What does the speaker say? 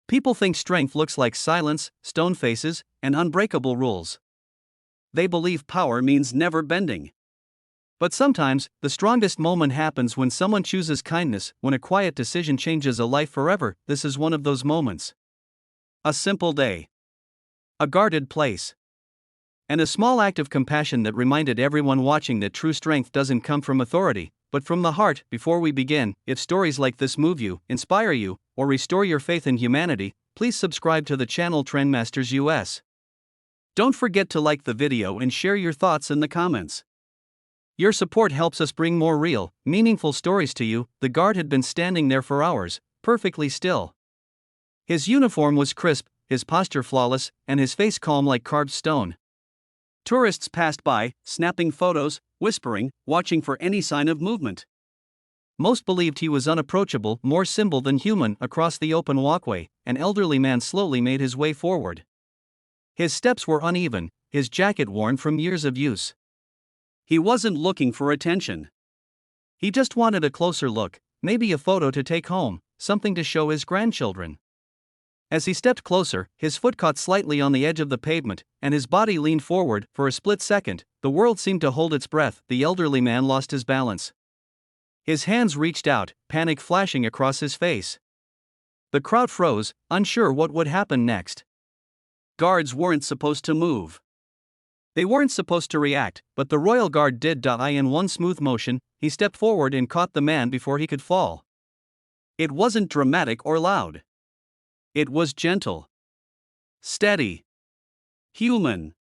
People think strength looks like silence, stone faces, and unbreakable rules. They believe power means never bending. But sometimes, the strongest moment happens when someone chooses kindness, when a quiet decision changes a life forever. This is one of those moments. A simple day, a guarded place, and a small act of compassion that reminded everyone watching that true strength doesn't come from authority, but from the heart. Before we begin, if stories like this move you, inspire you, or restore your faith in humanity, please subscribe to the channel Trendmasters US. Don't forget to like the video and share your thoughts in the comments. Your support helps us bring more real, meaningful stories to you. The guard had been standing there for hours, perfectly still. His uniform was crisp, his posture flawless, and his face calm like carved stone. Tourists passed by, snapping photos, whispering, watching for any sign of movement. Most believed he was unapproachable, more symbol than human. Across the open walkway, an elderly man slowly made his way forward. His steps were uneven, his jacket worn from years of use. He wasn't looking for attention. He just wanted a closer look, maybe a photo to take home, something to show his grandchildren. As he stepped closer, his foot caught slightly on the edge of the pavement, and his body leaned forward. For a split second, the world seemed to hold its breath. The elderly man lost his balance. His hands reached out, panic flashing across his face. The crowd froze, unsure what would happen next. Guards weren't supposed to move. They weren't supposed to react, but the royal guard did. In one smooth motion, he stepped forward and caught the man before he could fall. It wasn't dramatic or loud. It was gentle, steady, human.